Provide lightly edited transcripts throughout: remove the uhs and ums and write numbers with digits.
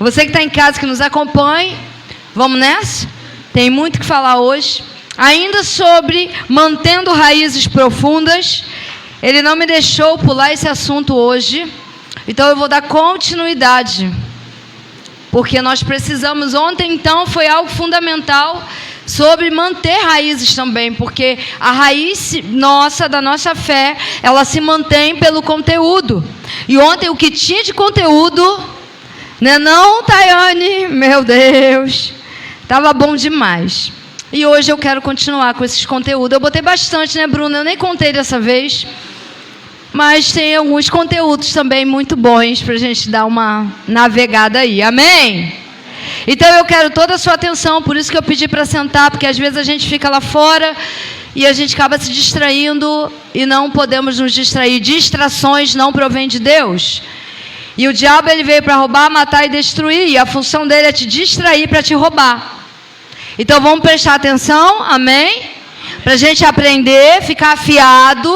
Você que está em casa, que nos acompanhe, vamos nessa? Tem muito que falar hoje. Ainda sobre mantendo raízes profundas, ele não me deixou pular esse assunto hoje, então eu vou dar continuidade, porque nós precisamos. Ontem, então, foi algo fundamental sobre manter raízes também, porque a raiz nossa, da nossa fé, ela se mantém pelo conteúdo. E ontem o que tinha de conteúdo, né, não, Tayane? Meu Deus, estava bom demais. E hoje eu quero continuar com esses conteúdos. Eu botei bastante, né, Bruna? Eu nem contei dessa vez, mas tem alguns conteúdos também muito bons para a gente dar uma navegada aí. Amém? Então eu quero toda a sua atenção, por isso que eu pedi para sentar, porque às vezes a gente fica lá fora e a gente acaba se distraindo e não podemos nos distrair. Distrações não provêm de Deus. E o diabo, ele veio para roubar, matar e destruir, e a função dele é te distrair para te roubar. Então vamos prestar atenção, amém? Para a gente aprender, ficar afiado,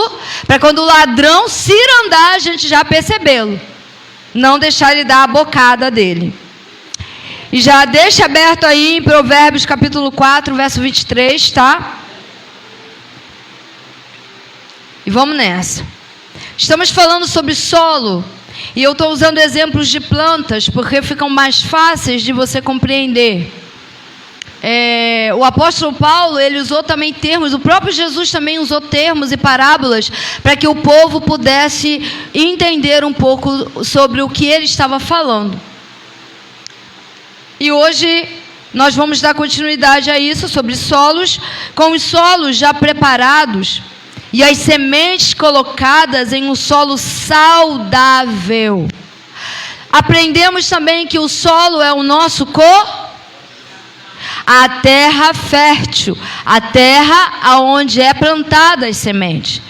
para quando o ladrão cirandar, a gente já percebê-lo. Não deixar ele dar a bocada dele. E já deixa aberto aí em Provérbios capítulo 4, verso 23, tá? E vamos nessa. Estamos falando sobre solo. E eu estou usando exemplos de plantas, porque ficam mais fáceis de você compreender. O apóstolo Paulo, ele usou também termos, o próprio Jesus também usou termos e parábolas, para que o povo pudesse entender um pouco sobre o que ele estava falando. E hoje nós vamos dar continuidade a isso, sobre solos, com os solos já preparados e as sementes colocadas em um solo saudável. Aprendemos também que o solo é o nosso a terra fértil, a terra aonde é plantada as sementes.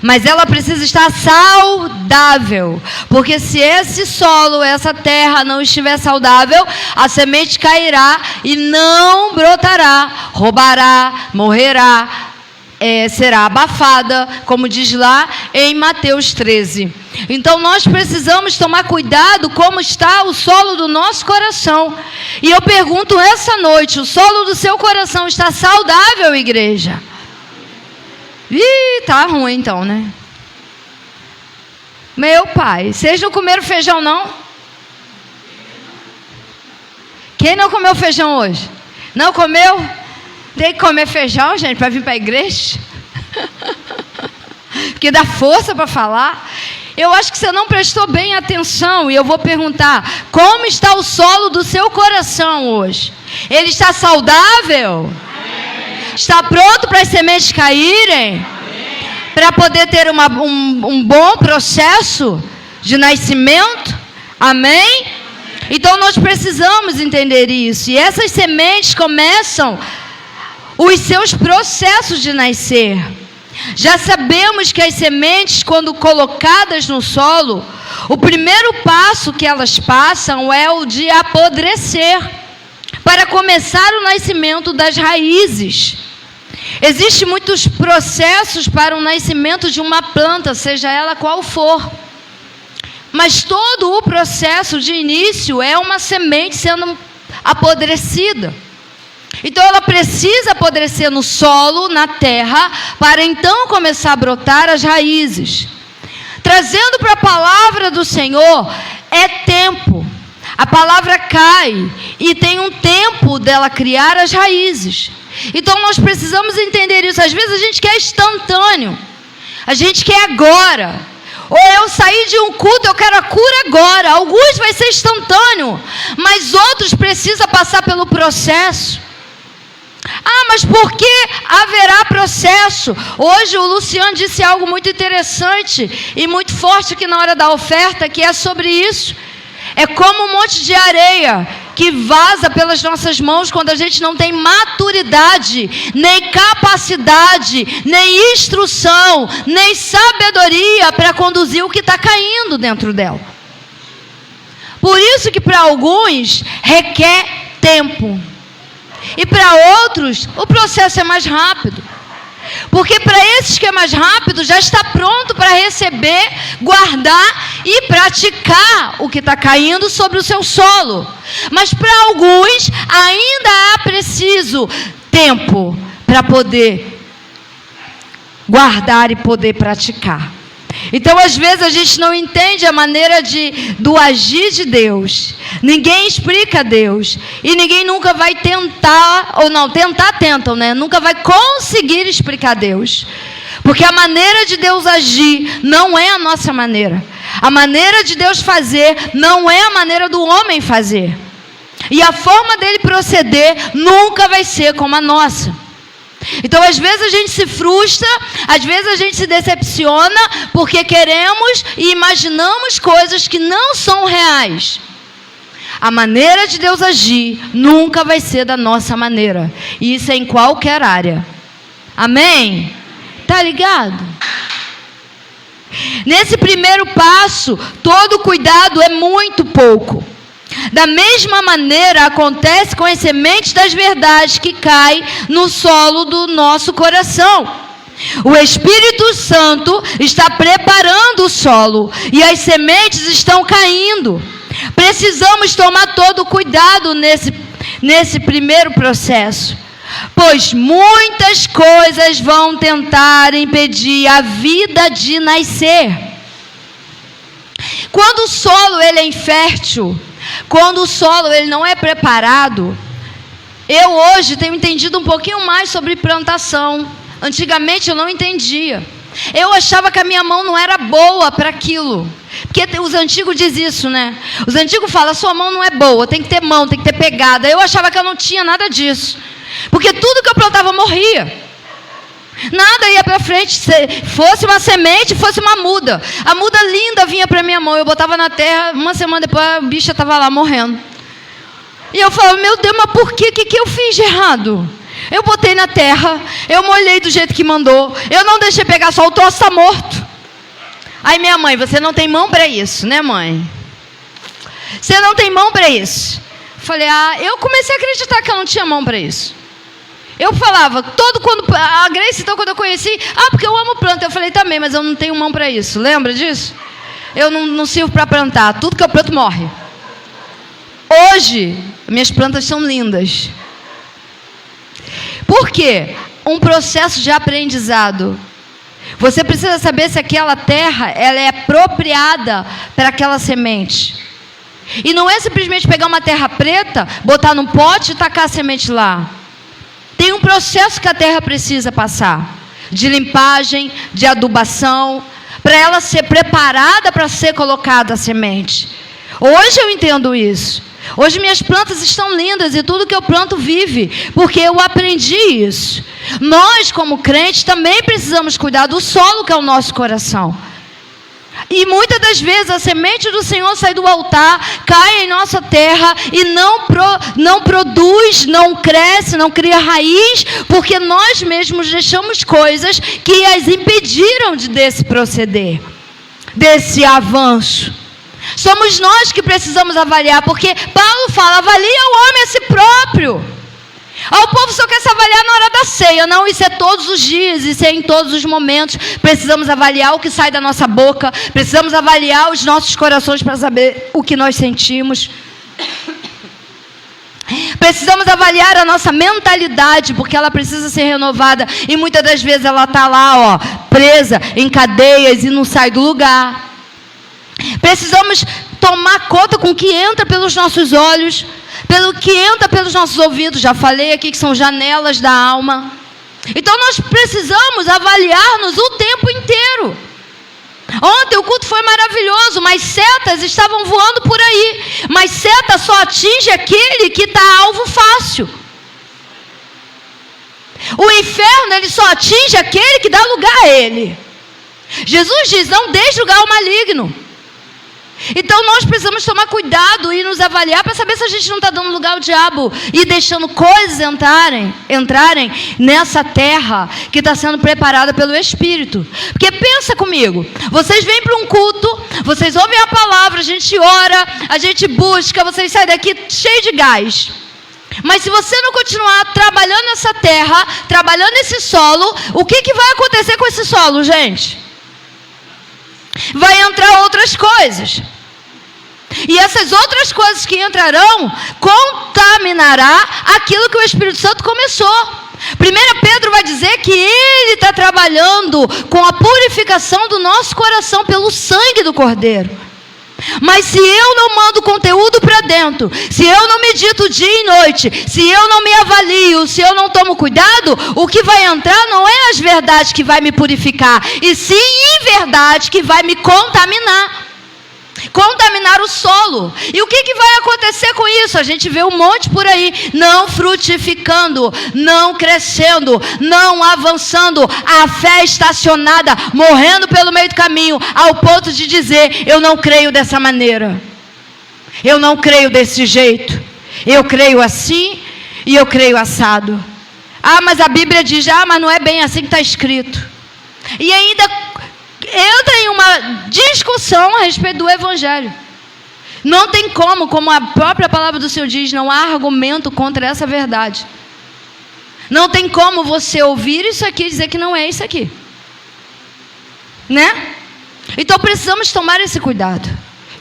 Mas ela precisa estar saudável, porque se esse solo, essa terra não estiver saudável, a semente cairá e não brotará, roubará, morrerá, será abafada, como diz lá em Mateus 13. Então nós precisamos tomar cuidado como está o solo do nosso coração. E eu pergunto essa noite, o solo do seu coração está saudável, igreja? Ih, tá ruim então, né? Meu pai, vocês não comeram feijão não? Quem não comeu feijão hoje? Não comeu? Tem que comer feijão, gente, para vir para a igreja? Porque dá força para falar. Eu acho que você não prestou bem atenção, e eu vou perguntar, como está o solo do seu coração hoje? Ele está saudável? Está pronto para as sementes caírem? Para poder ter um bom processo de nascimento? Amém? Então nós precisamos entender isso. E essas sementes começam os seus processos de nascer. Já sabemos que as sementes, quando colocadas no solo, o primeiro passo que elas passam é o de apodrecer, para começar o nascimento das raízes. Existem muitos processos para o nascimento de uma planta, seja ela qual for. Mas todo o processo de início é uma semente sendo apodrecida. Então ela precisa apodrecer no solo, na terra, para então começar a brotar as raízes. Trazendo para a palavra do Senhor, é tempo. A palavra cai e tem um tempo dela criar as raízes. Então nós precisamos entender isso. Às vezes a gente quer instantâneo, a gente quer agora. Ou eu saí de um culto, eu quero a cura agora. Alguns vai ser instantâneo, mas outros precisam passar pelo processo. Ah, mas por que haverá processo? Hoje o Luciano disse algo muito interessante e muito forte aqui na hora da oferta, que é sobre isso. É como um monte de areia que vaza pelas nossas mãos quando a gente não tem maturidade, nem capacidade, nem instrução, nem sabedoria para conduzir o que está caindo dentro dela. Por isso que para alguns requer tempo. E para outros, o processo é mais rápido. Porque para esses que é mais rápido, já está pronto para receber, guardar e praticar o que está caindo sobre o seu solo. Mas para alguns, ainda é preciso tempo para poder guardar e poder praticar. Então, às vezes, a gente não entende a maneira do agir de Deus. Ninguém explica Deus. E ninguém nunca vai tentar, ou não, tentam, né? Nunca vai conseguir explicar Deus. Porque a maneira de Deus agir não é a nossa maneira. A maneira de Deus fazer não é a maneira do homem fazer. E a forma dele proceder nunca vai ser como a nossa. Então, às vezes a gente se frustra, às vezes a gente se decepciona, porque queremos e imaginamos coisas que não são reais. A maneira de Deus agir nunca vai ser da nossa maneira. E isso é em qualquer área. Amém? Tá ligado? Nesse primeiro passo, todo cuidado é muito pouco. Da mesma maneira acontece com as sementes das verdades que caem no solo do nosso coração. O Espírito Santo está preparando o solo e as sementes estão caindo. Precisamos tomar todo cuidado nesse primeiro processo, pois muitas coisas vão tentar impedir a vida de nascer. Quando o solo ele é infértil, quando o solo ele não é preparado, eu hoje tenho entendido um pouquinho mais sobre plantação. Antigamente eu não entendia. Eu achava que a minha mão não era boa para aquilo. Porque os antigos dizem isso, né? Os antigos falam, sua mão não é boa, tem que ter mão, tem que ter pegada. Eu achava que eu não tinha nada disso. Porque tudo que eu plantava morria. Nada ia para frente, se fosse uma semente, fosse uma muda. A muda linda vinha para minha mão, eu botava na terra, uma semana depois a bicha estava lá morrendo. E eu falava, meu Deus, mas por quê? O que eu fiz de errado? Eu botei na terra, eu molhei do jeito que mandou, eu não deixei pegar sol, o troço está morto. Aí minha mãe, você não tem mão para isso, né, mãe? Você não tem mão para isso. Falei, eu comecei a acreditar que eu não tinha mão para isso. Eu falava, quando a Grace, então, quando eu conheci, porque eu amo planta. Eu falei, também, mas eu não tenho mão para isso. Lembra disso? Eu não sirvo para plantar. Tudo que eu planto morre. Hoje, minhas plantas são lindas. Por quê? Um processo de aprendizado. Você precisa saber se aquela terra ela é apropriada para aquela semente. E não é simplesmente pegar uma terra preta, botar num pote e tacar a semente lá. Tem um processo que a terra precisa passar, de limpagem, de adubação, para ela ser preparada para ser colocada a semente. Hoje eu entendo isso. Hoje minhas plantas estão lindas e tudo que eu planto vive, porque eu aprendi isso. Nós, como crentes, também precisamos cuidar do solo que é o nosso coração. E muitas das vezes a semente do Senhor sai do altar, cai em nossa terra e não produz, não cresce, não cria raiz, porque nós mesmos deixamos coisas que as impediram desse proceder, desse avanço. Somos nós que precisamos avaliar, porque Paulo fala, avalia o homem a si próprio. O povo só quer se avaliar na hora da ceia. Não, isso é todos os dias, isso é em todos os momentos. Precisamos avaliar o que sai da nossa boca. Precisamos avaliar os nossos corações para saber o que nós sentimos. Precisamos avaliar a nossa mentalidade, porque ela precisa ser renovada. E muitas das vezes ela está lá, presa em cadeias e não sai do lugar. Precisamos tomar conta com o que entra pelos nossos olhos, pelo que entra pelos nossos ouvidos. Já falei aqui que são janelas da alma. Então nós precisamos avaliar-nos o tempo inteiro. Ontem o culto foi maravilhoso, mas setas estavam voando por aí. Mas seta só atinge aquele que está alvo fácil. O inferno ele só atinge aquele que dá lugar a ele. Jesus diz, não deixe lugar ao maligno. Então nós precisamos tomar cuidado e nos avaliar para saber se a gente não está dando lugar ao diabo e deixando coisas entrarem nessa terra que está sendo preparada pelo Espírito. Porque pensa comigo, vocês vêm para um culto, vocês ouvem a palavra, a gente ora, a gente busca, vocês saem daqui cheio de gás. Mas se você não continuar trabalhando essa terra, trabalhando esse solo, o que vai acontecer com esse solo, gente? Vai entrar outras coisas. E essas outras coisas que entrarão, contaminará aquilo que o Espírito Santo começou. 1 Pedro vai dizer que Ele está trabalhando com a purificação do nosso coração pelo sangue do Cordeiro. Mas se eu não mando conteúdo para dentro, se eu não medito dia e noite, se eu não me avalio, se eu não tomo cuidado, o que vai entrar não é as verdades que vai me purificar, e sim inverdade que vai me contaminar o solo. E o que vai acontecer com isso? A gente vê um monte por aí, não frutificando, não crescendo, não avançando, a fé estacionada, morrendo pelo meio do caminho, ao ponto de dizer: eu não creio dessa maneira, eu não creio desse jeito, eu creio assim e eu creio assado. Mas a Bíblia diz: mas não é bem assim que está escrito. E ainda entra em uma discussão a respeito do Evangelho. Não tem como a própria palavra do Senhor diz, não há argumento contra essa verdade. Não tem como você ouvir isso aqui e dizer que não é isso aqui, né? Então precisamos tomar esse cuidado.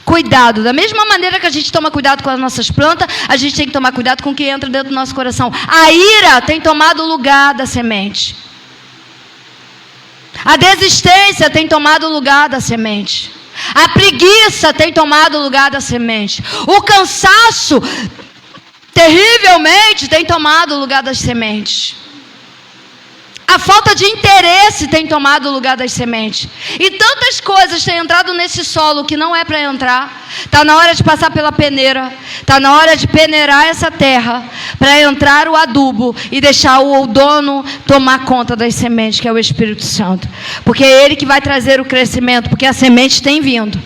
Cuidado, da mesma maneira que a gente toma cuidado com as nossas plantas, a gente tem que tomar cuidado com o que entra dentro do nosso coração. A ira tem tomado o lugar da semente. A desistência tem tomado o lugar da semente. A preguiça tem tomado o lugar da semente. O cansaço, terrivelmente, tem tomado o lugar das sementes. A falta de interesse tem tomado o lugar das sementes. E tantas coisas têm entrado nesse solo que não é para entrar. Está na hora de passar pela peneira. Está na hora de peneirar essa terra para entrar o adubo e deixar o dono tomar conta das sementes, que é o Espírito Santo. Porque é Ele que vai trazer o crescimento, porque a semente tem vindo.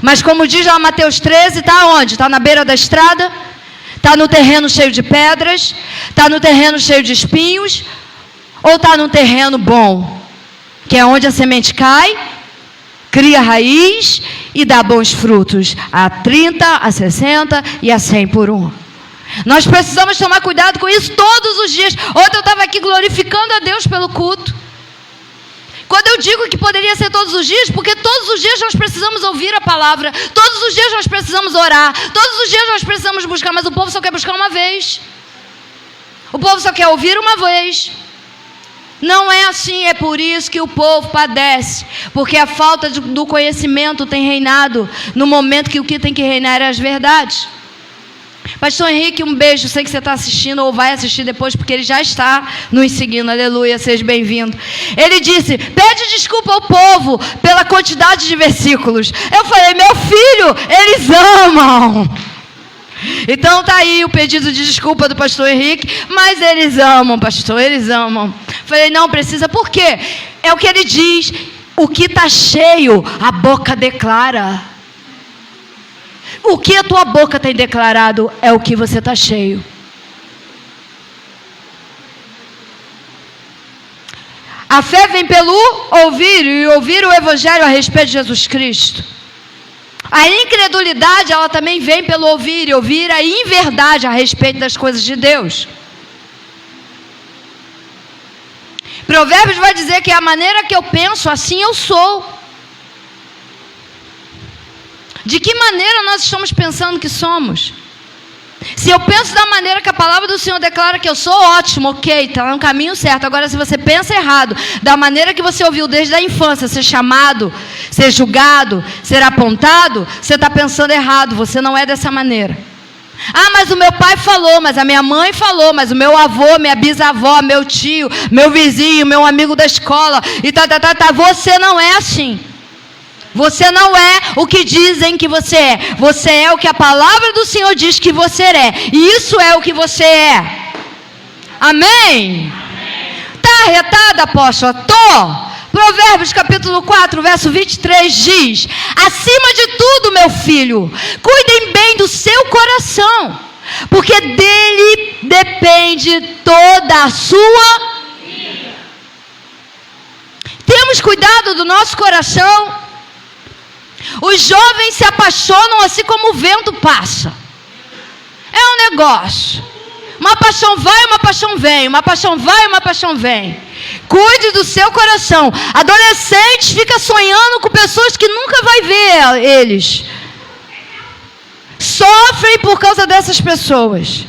Mas como diz lá Mateus 13, está onde? Está na beira da estrada? Está no terreno cheio de pedras? Está no terreno cheio de espinhos? Ou está num terreno bom, que é onde a semente cai, cria raiz e dá bons frutos, a 30, a 60 e a 100 por 1. Nós precisamos tomar cuidado com isso todos os dias. Ontem eu estava aqui glorificando a Deus pelo culto. Quando eu digo que poderia ser todos os dias, porque todos os dias nós precisamos ouvir a palavra, todos os dias nós precisamos orar, todos os dias nós precisamos buscar, mas o povo só quer buscar uma vez. O povo só quer ouvir uma vez. Não é assim, é por isso que o povo padece, porque a falta do conhecimento tem reinado no momento que o que tem que reinar é as verdades. Pastor Henrique, um beijo, sei que você está assistindo ou vai assistir depois, porque ele já está nos seguindo, aleluia, seja bem-vindo. Ele disse: pede desculpa ao povo pela quantidade de versículos. Eu falei: meu filho, eles amam. Então está aí o pedido de desculpa do pastor Henrique, mas eles amam, pastor, eles amam. Falei: não precisa, por quê? É o que ele diz: o que está cheio, a boca declara. O que a tua boca tem declarado é o que você está cheio. A fé vem pelo ouvir, e ouvir o Evangelho a respeito de Jesus Cristo. A incredulidade, ela também vem pelo ouvir, e ouvir a inverdade a respeito das coisas de Deus. Provérbios vai dizer que a maneira que eu penso, assim eu sou. De que maneira nós estamos pensando que somos? Se eu penso da maneira que a palavra do Senhor declara que eu sou, ótimo, ok, está no caminho certo. Agora, se você pensa errado, da maneira que você ouviu desde a infância, ser chamado, ser julgado, ser apontado, você está pensando errado, você não é dessa maneira. Mas o meu pai falou, mas a minha mãe falou, mas o meu avô, minha bisavó, meu tio, meu vizinho, meu amigo da escola, e você não é assim. Você não é o que dizem que você é. Você é o que a palavra do Senhor diz que você é. E isso é o que você é. Amém? Está arretada, apóstola? Tô. Provérbios capítulo 4, verso 23 diz: acima de tudo, meu filho, cuidem bem do seu coração, porque dele depende toda a sua vida. Temos cuidado do nosso coração. Os jovens se apaixonam assim como o vento passa. É um negócio. Uma paixão vai, uma paixão vem. Uma paixão vai, uma paixão vem. Cuide do seu coração. Adolescentes ficam sonhando com pessoas que nunca vai ver eles. Sofrem por causa dessas pessoas.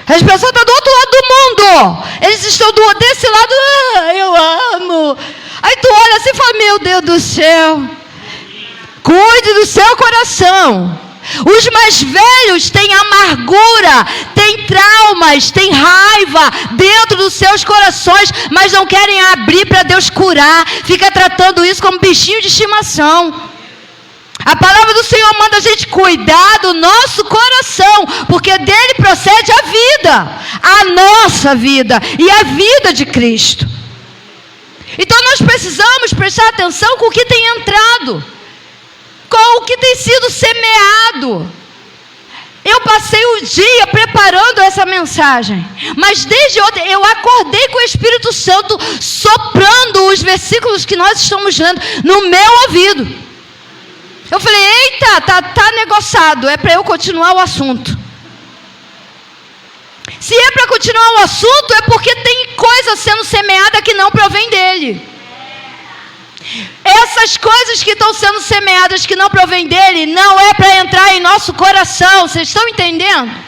As pessoas estão do outro lado do mundo. Eles estão desse lado. Eu amo. Aí tu olha assim e fala, meu Deus do céu. Cuide do seu coração. Os mais velhos têm amargura, têm traumas, têm raiva dentro dos seus corações, mas não querem abrir para Deus curar. Fica tratando isso como bichinho de estimação. A palavra do Senhor manda a gente cuidar do nosso coração, porque dele procede a vida, a nossa vida e a vida de Cristo. Então nós precisamos prestar atenção com o que tem entrado, com o que tem sido semeado. Eu passei o dia preparando essa mensagem, mas desde ontem eu acordei com o Espírito Santo soprando os versículos que nós estamos lendo no meu ouvido. Eu falei, eita, tá negociado, é para eu continuar o assunto. Se é para continuar o assunto, é porque tem coisa sendo semeada que não provém dele. Essas coisas que estão sendo semeadas que não provém dele, não é para entrar em nosso coração. Vocês estão entendendo?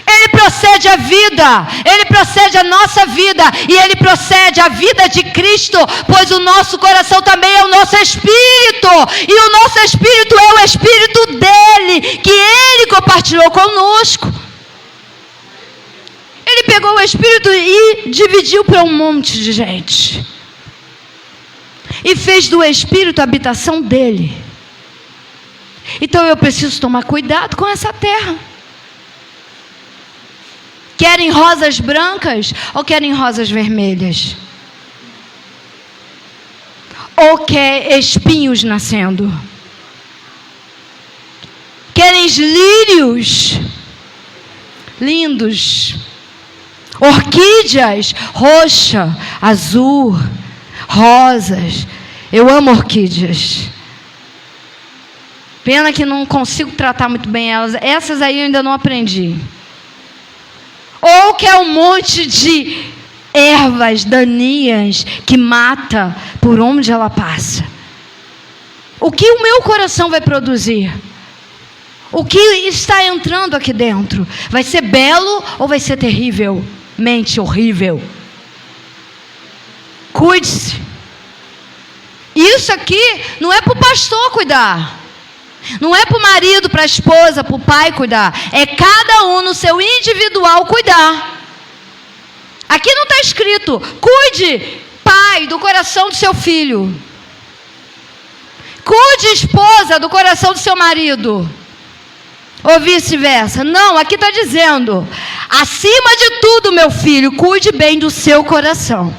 Ele procede a vida, ele procede a nossa vida, e ele procede a vida de Cristo, pois o nosso coração também é o nosso espírito, e o nosso espírito é o espírito dele, que ele compartilhou conosco. Ele pegou o espírito e dividiu para um monte de gente, e fez do espírito a habitação dele. Então eu preciso tomar cuidado com essa terra. Querem rosas brancas ou querem rosas vermelhas? Ou quer espinhos nascendo? Querem lírios lindos, orquídeas roxa, azul, rosas. Eu amo orquídeas. Pena que não consigo tratar muito bem elas. Essas aí eu ainda não aprendi. Ou quer um monte de ervas daninhas que mata por onde ela passa. O que o meu coração vai produzir? O que está entrando aqui dentro? Vai ser belo ou vai ser terrivelmente horrível? Cuide-se. Isso aqui não é para o pastor cuidar. Não é para o marido, para a esposa, para o pai cuidar. É cada um no seu individual cuidar. Aqui não está escrito, cuide, pai, do coração do seu filho. Cuide, esposa, do coração do seu marido. Ou vice-versa. Não, aqui está dizendo, acima de tudo, meu filho, cuide bem do seu coração.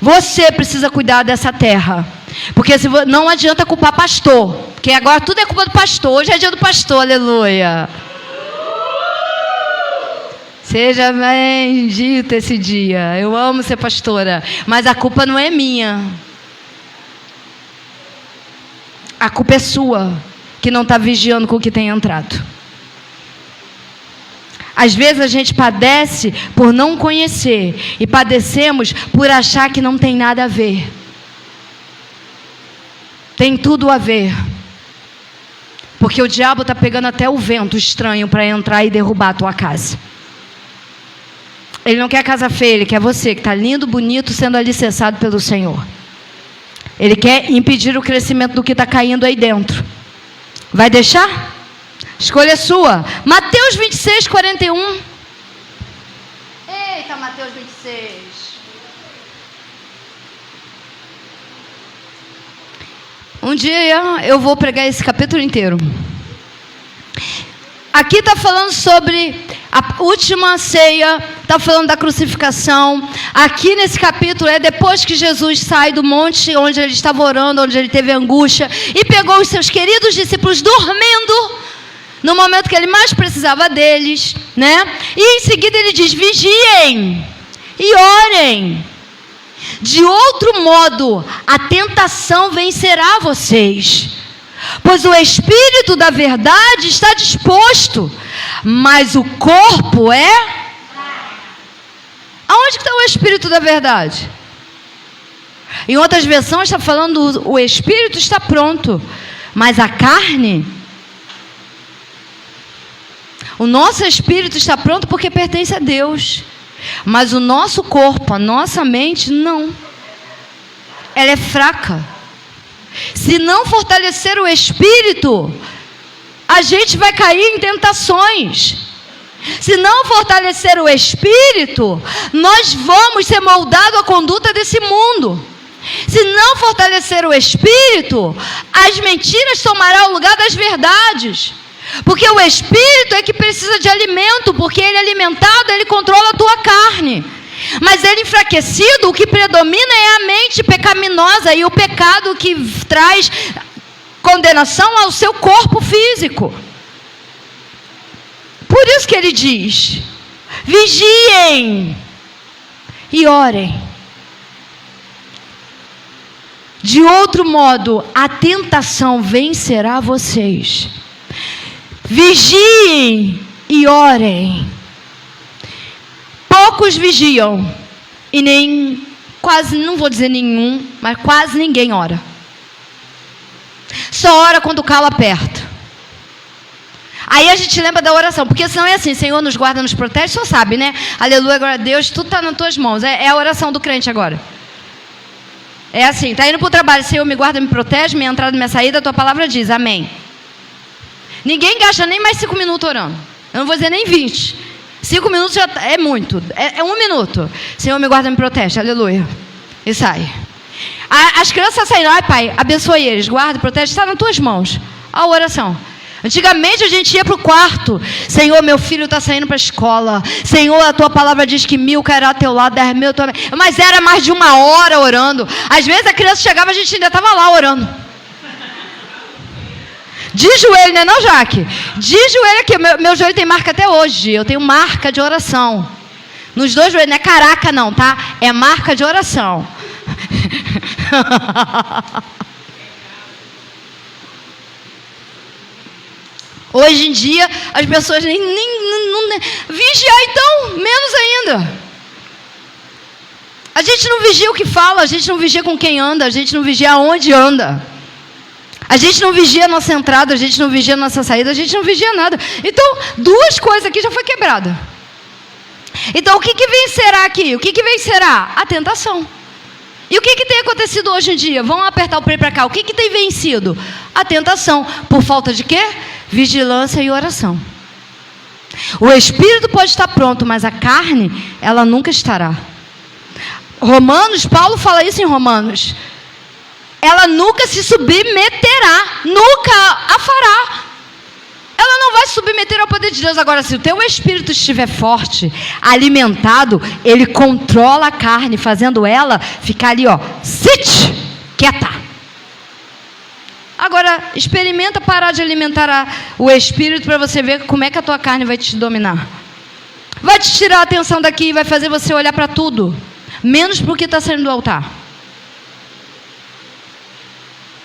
Você precisa cuidar dessa terra. Porque não adianta culpar pastor, porque agora tudo é culpa do pastor. Hoje é dia do pastor, aleluia. Seja bendito esse dia. Eu amo ser pastora, mas a culpa não é minha. A culpa é sua, que não está vigiando com o que tem entrado. Às vezes a gente padece por não conhecer, e padecemos por achar que não tem nada a ver. Tem tudo a ver. Porque o diabo está pegando até o vento estranho para entrar e derrubar a tua casa. Ele não quer casa feia, ele quer você, que está lindo, bonito, sendo alicerçado pelo Senhor. Ele quer impedir o crescimento do que está caindo aí dentro. Vai deixar? Escolha sua. Mateus 26, 41. Eita, Mateus 26. Um dia eu vou pregar esse capítulo inteiro. Aqui está falando sobre a última ceia, está falando da crucificação. Aqui nesse capítulo é depois que Jesus sai do monte onde ele estava orando, onde ele teve angústia, e pegou os seus queridos discípulos dormindo, no momento que ele mais precisava deles, né? E em seguida ele diz, vigiem e orem. De outro modo, a tentação vencerá vocês. Pois o Espírito da verdade está disposto, mas o corpo é... Aonde está o Espírito da verdade? Em outras versões está falando o Espírito está pronto, mas a carne... O nosso Espírito está pronto porque pertence a Deus, mas o nosso corpo, a nossa mente, não. Ela é fraca. Se não fortalecer o Espírito, a gente vai cair em tentações. Se não fortalecer o Espírito, nós vamos ser moldados à conduta desse mundo. Se não fortalecer o Espírito, as mentiras tomarão o lugar das verdades. Porque o Espírito é que precisa de alimento, porque ele alimentado, ele controla a tua carne. Mas ele enfraquecido, o que predomina é a mente pecaminosa e o pecado que traz condenação ao seu corpo físico. Por isso que ele diz: vigiem e orem. De outro modo, a tentação vencerá vocês. Vigiem e orem. Poucos vigiam e nem, quase, não vou dizer nenhum, mas quase ninguém ora. Só ora quando o calo aperta. Aí a gente lembra da oração, porque senão é assim: Senhor nos guarda, nos protege, só sabe, né? Aleluia, glória a Deus, tudo está nas tuas mãos. É a oração do crente agora. É assim, está indo para o trabalho: Senhor me guarda, me protege, minha entrada e minha saída, a tua palavra diz, amém. Ninguém gasta nem mais 5 minutos orando. Eu não vou dizer nem 20. 5 minutos já é muito. É 1 minuto. Senhor, me guarda, me protege. Aleluia. E sai. As crianças saindo. Ai, Pai, abençoe eles. Guarda, protege. Está nas tuas mãos. A oração. Antigamente a gente ia para o quarto. Senhor, meu filho está saindo para a escola. Senhor, a tua palavra diz que 1000 cairá ao teu lado, 10.000 tua... Mas era mais de 1 hora orando. Às vezes a criança chegava, a gente ainda estava lá orando. De joelho, né não, Jaque? De joelho aqui. Meu joelho tem marca até hoje. Eu tenho marca de oração. Nos 2 joelhos, não é caraca não, tá? É marca de oração. Hoje em dia, as pessoas nem vigiar então, menos ainda. A gente não vigia o que fala, a gente não vigia com quem anda, a gente não vigia aonde anda. A gente não vigia a nossa entrada, a gente não vigia a nossa saída, a gente não vigia nada. Então, 2 coisas aqui já foi quebrada. Então, o que vencerá aqui? O que vencerá? A tentação. E o que tem acontecido hoje em dia? Vamos apertar o play para cá. O que tem vencido? A tentação. Por falta de quê? Vigilância e oração. O espírito pode estar pronto, mas a carne, ela nunca estará. Romanos, Paulo fala isso em Romanos. Ela nunca se submeterá, nunca a fará. Ela não vai se submeter ao poder de Deus. Agora, se o teu espírito estiver forte, alimentado, ele controla a carne, fazendo ela ficar ali, ó, quieta. Agora, experimenta parar de alimentar o espírito para você ver como é que a tua carne vai te dominar. Vai te tirar a atenção daqui, vai fazer você olhar para tudo, menos para o que está saindo do altar.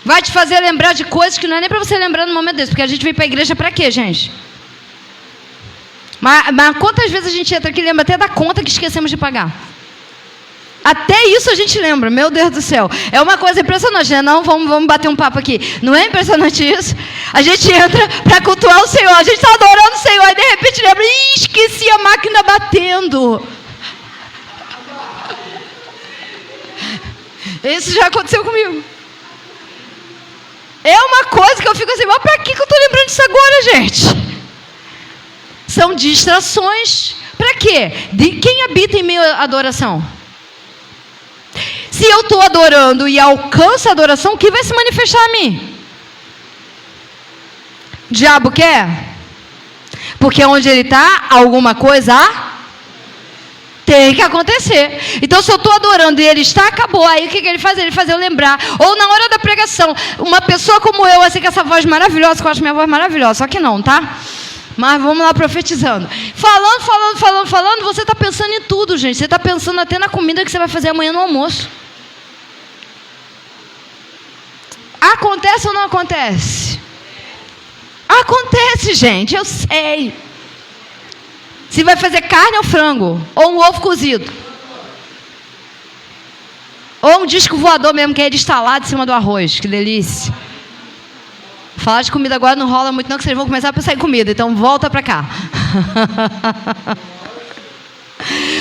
Vai te fazer lembrar de coisas que não é nem para você lembrar no momento desse. Porque a gente vem para a igreja para quê, gente? Mas quantas vezes a gente entra aqui e lembra até da conta que esquecemos de pagar? Até isso a gente lembra, meu Deus do céu. É uma coisa impressionante, né? Não, vamos bater um papo aqui. Não é impressionante isso? A gente entra para cultuar o Senhor. A gente está adorando o Senhor e de repente lembra, esqueci a máquina batendo. Isso já aconteceu comigo. É uma coisa que eu fico assim, mas para que eu estou lembrando disso agora, gente? São distrações. Para quê? De quem habita em meio à adoração? Se eu estou adorando e alcanço a adoração, o que vai se manifestar a mim? O diabo quer? Porque onde ele está, alguma coisa tem que acontecer. Então, se eu estou adorando e ele está, acabou. Aí o que ele faz? Ele faz eu lembrar. Ou na hora da pregação, uma pessoa como eu, assim, com essa voz maravilhosa, que eu acho minha voz maravilhosa, só que não, tá? Mas vamos lá profetizando. Falando, você está pensando em tudo, gente. Você está pensando até na comida que você vai fazer amanhã no almoço. A Acontece ou não acontece? Acontece, gente, eu sei. Se vai fazer carne ou frango, ou um ovo cozido, ou um disco voador mesmo, que é ele instalado em cima do arroz, que delícia. Falar de comida agora não rola muito não, que vocês vão começar a pensar em comida, então volta para cá.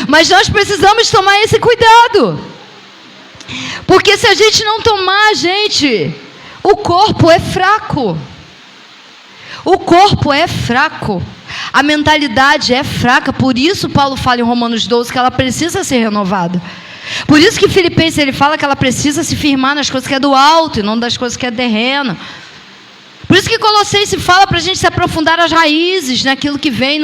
Mas nós precisamos tomar esse cuidado, porque se a gente não tomar, gente, o corpo é fraco. O corpo é fraco, a mentalidade é fraca. Por isso Paulo fala em Romanos 12 que ela precisa ser renovada. Por isso que Filipenses ele fala que ela precisa se firmar nas coisas que é do alto e não das coisas que é terreno. Por isso que Colossenses fala para a gente se aprofundar as raízes naquilo que vem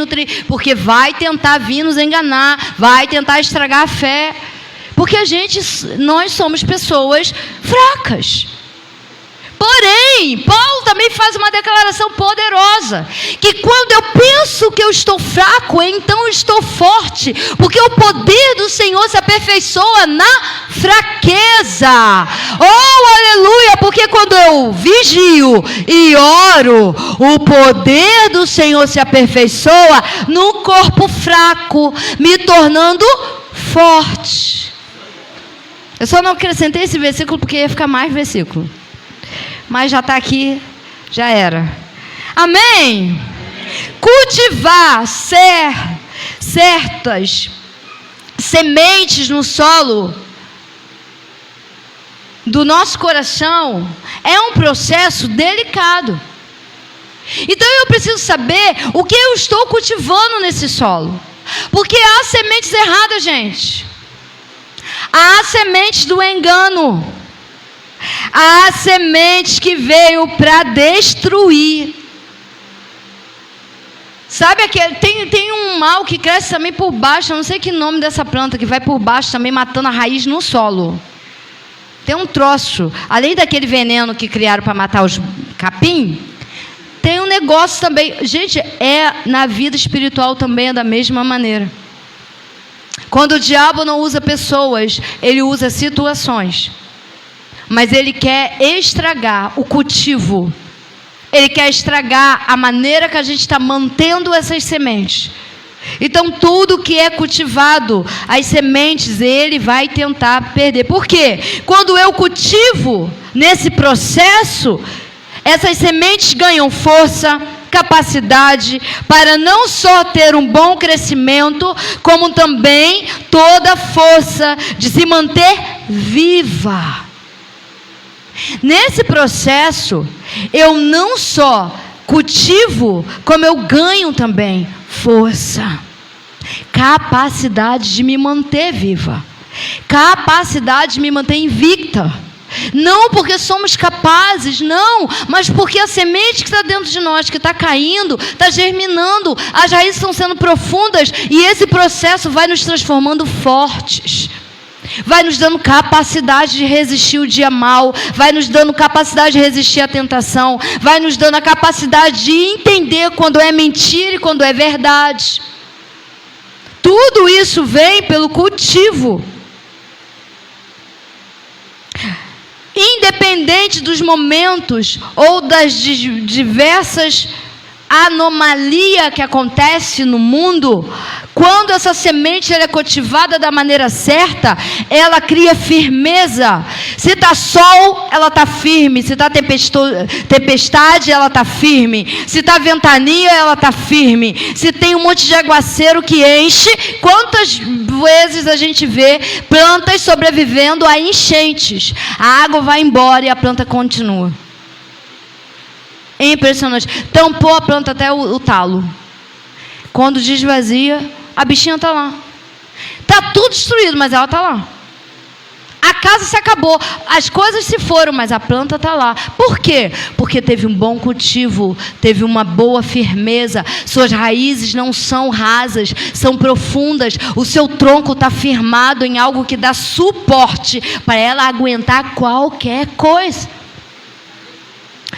porque vai tentar vir nos enganar, vai tentar estragar a fé, porque nós somos pessoas fracas. Porém, Paulo também faz uma declaração poderosa, que quando eu penso que eu estou fraco, então eu estou forte, porque o poder do Senhor se aperfeiçoa na fraqueza. Oh, aleluia, porque quando eu vigio e oro, o poder do Senhor se aperfeiçoa no corpo fraco, me tornando forte. Eu só não acrescentei esse versículo porque ia ficar mais versículo. Mas já está aqui, já era. Amém? Cultivar certas sementes no solo do nosso coração é um processo delicado. Então eu preciso saber o que eu estou cultivando nesse solo. Porque há sementes erradas, gente. Há sementes do engano. Há sementes que veio para destruir. Sabe aquele, tem um mal que cresce também por baixo, eu não sei que nome dessa planta, que vai por baixo também matando a raiz no solo. Tem um troço, além daquele veneno que criaram para matar os capim, tem um negócio também. Gente, na vida espiritual também é da mesma maneira. Quando o diabo não usa pessoas, ele usa situações. Mas ele quer estragar o cultivo. Ele quer estragar a maneira que a gente está mantendo essas sementes. Então tudo que é cultivado, as sementes, ele vai tentar perder. Por quê? Quando eu cultivo nesse processo, essas sementes ganham força, capacidade para não só ter um bom crescimento, como também toda a força de se manter viva. Nesse processo, eu não só cultivo, como eu ganho também força, capacidade de me manter viva, capacidade de me manter invicta. Não porque somos capazes, não, mas porque a semente que está dentro de nós, que está caindo, está germinando, as raízes estão sendo profundas, e esse processo vai nos transformando fortes. Vai nos dando capacidade de resistir o dia mau, vai nos dando capacidade de resistir à tentação, vai nos dando a capacidade de entender quando é mentira e quando é verdade. Tudo isso vem pelo cultivo. Independente dos momentos ou das diversas anomalias que acontecem no mundo, quando essa semente ela é cultivada da maneira certa, ela cria firmeza. Se está sol, ela está firme. Se está tempestade, ela está firme. Se está ventania, ela está firme. Se tem um monte de aguaceiro que enche, quantas vezes a gente vê plantas sobrevivendo a enchentes? A água vai embora e a planta continua. É impressionante. Tampou a planta até o talo. Quando desvazia, a bichinha está lá. Está tudo destruído, mas ela está lá. A casa se acabou, as coisas se foram, mas a planta está lá. Por quê? Porque teve um bom cultivo, teve uma boa firmeza. Suas raízes não são rasas, são profundas. O seu tronco está firmado em algo que dá suporte para ela aguentar qualquer coisa.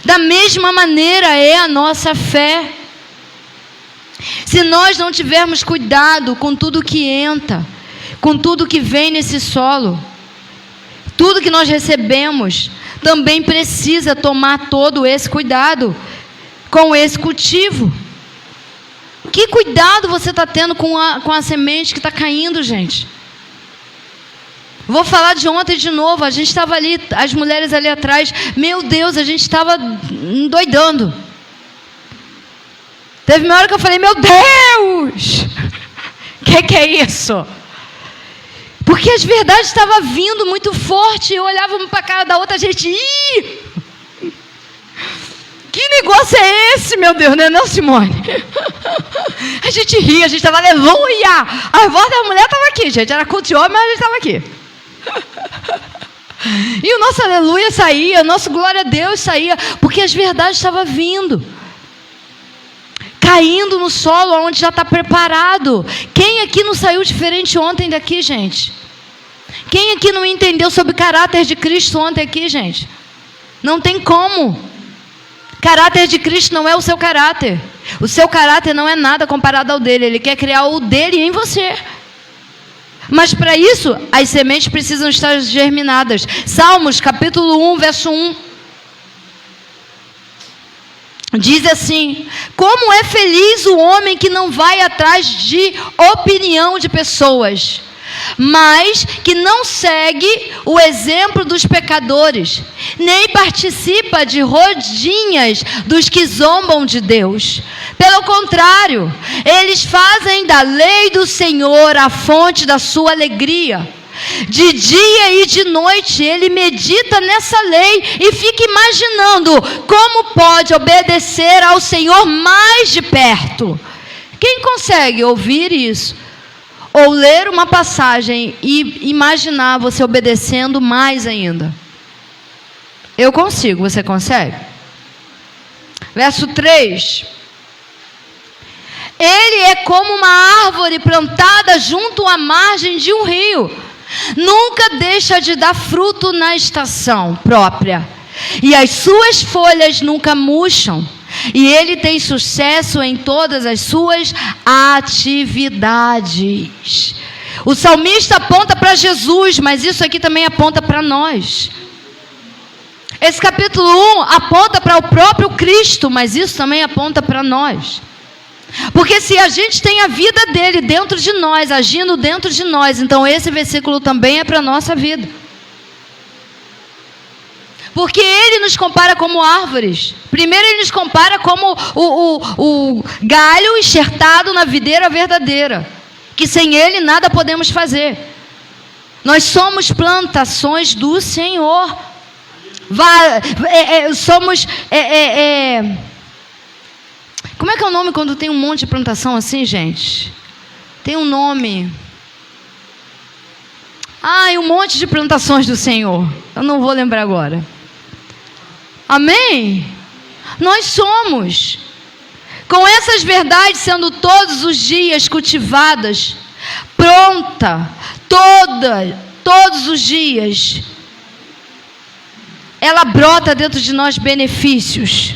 Da mesma maneira é a nossa fé. Se nós não tivermos cuidado com tudo que entra, com tudo que vem nesse solo, tudo que nós recebemos, também precisa tomar todo esse cuidado com esse cultivo. Que cuidado você está tendo com a semente que está caindo, gente? Vou falar de ontem de novo. A gente estava ali, as mulheres ali atrás. Meu Deus, a gente estava endoidando. Teve uma hora que eu falei, meu Deus! Que é isso? Porque as verdades estavam vindo muito forte. Eu olhava uma para a cara da outra, a gente... Ih! Que negócio é esse, meu Deus, né, não, Simone? A gente ria, a gente estava, aleluia! A voz da mulher estava aqui, gente. Era culto de homem, mas a gente estava aqui. E o nosso aleluia saía, o nosso glória a Deus saía, porque as verdades estavam vindo, caindo no solo onde já está preparado. Quem aqui não saiu diferente ontem daqui, gente? Quem aqui não entendeu sobre o caráter de Cristo ontem aqui, gente? Não tem como. Caráter de Cristo não é o seu caráter. O seu caráter não é nada comparado ao dele. Ele quer criar o dele em você. Mas para isso, as sementes precisam estar germinadas. Salmos, capítulo 1, verso 1. Diz assim: como é feliz o homem que não vai atrás de opinião de pessoas, mas que não segue o exemplo dos pecadores, nem participa de rodinhas dos que zombam de Deus. Pelo contrário, eles fazem da lei do Senhor a fonte da sua alegria. De dia e de noite ele medita nessa lei e fica imaginando como pode obedecer ao Senhor mais de perto. Quem consegue ouvir isso? Ou ler uma passagem e imaginar você obedecendo mais ainda? Eu consigo, você consegue? Verso 3. Ele é como uma árvore plantada junto à margem de um rio. Nunca deixa de dar fruto na estação própria. E as suas folhas nunca murcham. E ele tem sucesso em todas as suas atividades. O salmista aponta para Jesus, mas isso aqui também aponta para nós. Esse capítulo 1 aponta para o próprio Cristo, mas isso também aponta para nós. Porque se a gente tem a vida dele dentro de nós, agindo dentro de nós, então esse versículo também é para a nossa vida. Porque ele nos compara como árvores. Primeiro ele nos compara como o galho enxertado na videira verdadeira, que sem ele nada podemos fazer. Nós somos plantações do Senhor. Como é que é o nome quando tem um monte de plantação assim, gente? Tem um nome. Um monte de plantações do Senhor. Eu não vou lembrar agora. Amém? Nós somos. Com essas verdades sendo todos os dias cultivadas, pronta, todos os dias, ela brota dentro de nós benefícios.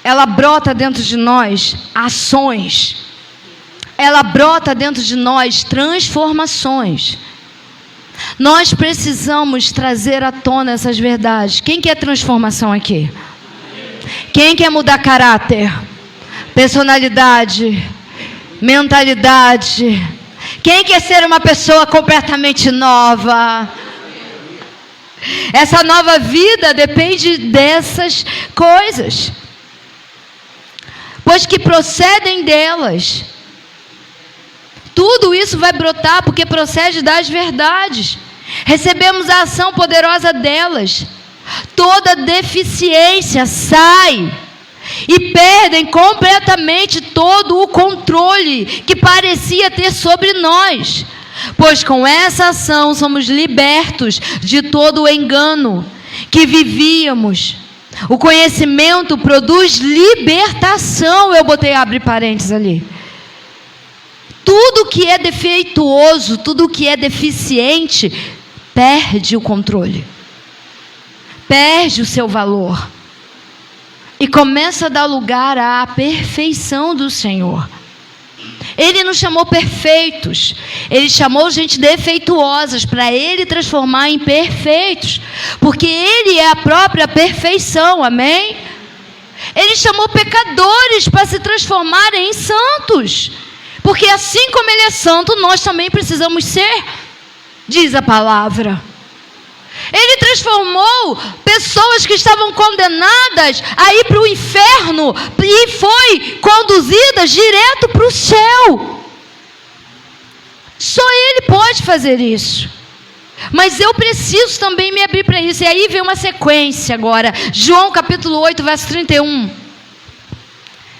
Ela brota dentro de nós ações. Ela brota dentro de nós transformações. Nós precisamos trazer à tona essas verdades. Quem quer transformação aqui? Quem quer mudar caráter, personalidade, mentalidade? Quem quer ser uma pessoa completamente nova? Essa nova vida depende dessas coisas, pois que procedem delas. Tudo isso vai brotar porque procede das verdades. Recebemos a ação poderosa delas. Toda deficiência sai e perdem completamente todo o controle que parecia ter sobre nós. Pois com essa ação somos libertos de todo o engano que vivíamos. O conhecimento produz libertação. Eu botei abre parênteses ali. Tudo que é defeituoso, tudo que é deficiente, perde o controle. Perde o seu valor. E começa a dar lugar à perfeição do Senhor. Ele não chamou perfeitos, Ele chamou gente defeituosas para Ele transformar em perfeitos, porque Ele é a própria perfeição, amém? Ele chamou pecadores para se transformarem em santos, porque assim como Ele é santo, nós também precisamos ser, diz a palavra. Ele transformou pessoas que estavam condenadas a ir para o inferno e foi conduzidas direto para o céu. Só Ele pode fazer isso. Mas eu preciso também me abrir para isso. E aí vem uma sequência agora. João capítulo 8, verso 31.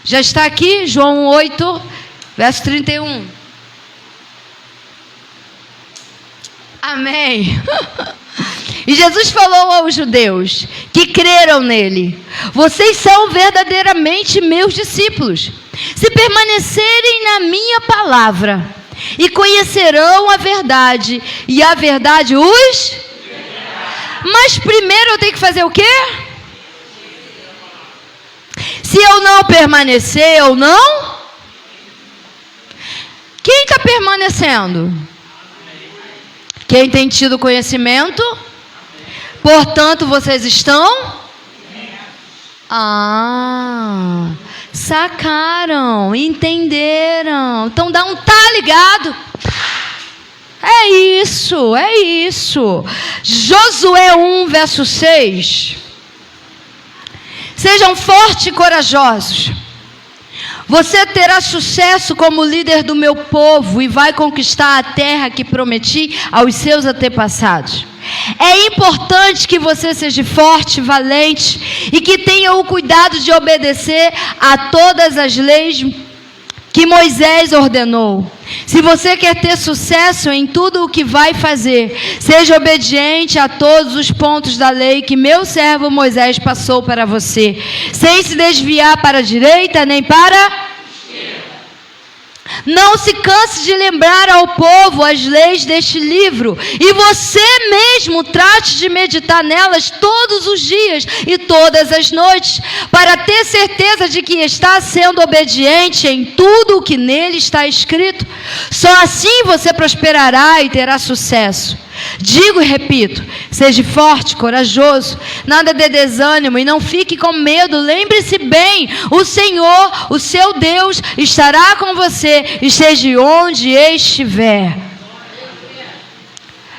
Já está aqui? João 8, verso 31. Amém. E Jesus falou aos judeus que creram nele: vocês são verdadeiramente meus discípulos, se permanecerem na minha palavra, e conhecerão a verdade, e a verdade os... Mas primeiro eu tenho que fazer o quê? Se eu não permanecer, eu não... Quem está permanecendo? Quem tem tido conhecimento? Portanto, vocês estão... sacaram, entenderam. Então dá um tá ligado. É isso, é isso. Josué 1, verso 6. Sejam fortes e corajosos. Você terá sucesso como líder do meu povo e vai conquistar a terra que prometi aos seus antepassados. É importante que você seja forte, valente e que tenha o cuidado de obedecer a todas as leis que Moisés ordenou. Se você quer ter sucesso em tudo o que vai fazer, seja obediente a todos os pontos da lei que meu servo Moisés passou para você, sem se desviar para a direita nem para a esquerda. Não se canse de lembrar ao povo as leis deste livro, e você mesmo trate de meditar nelas todos os dias e todas as noites, para ter certeza de que está sendo obediente em tudo o que nele está escrito. Só assim você prosperará e terá sucesso. Digo e repito: seja forte, corajoso, nada de desânimo e não fique com medo. Lembre-se bem, o Senhor, o seu Deus, estará com você, esteja onde estiver.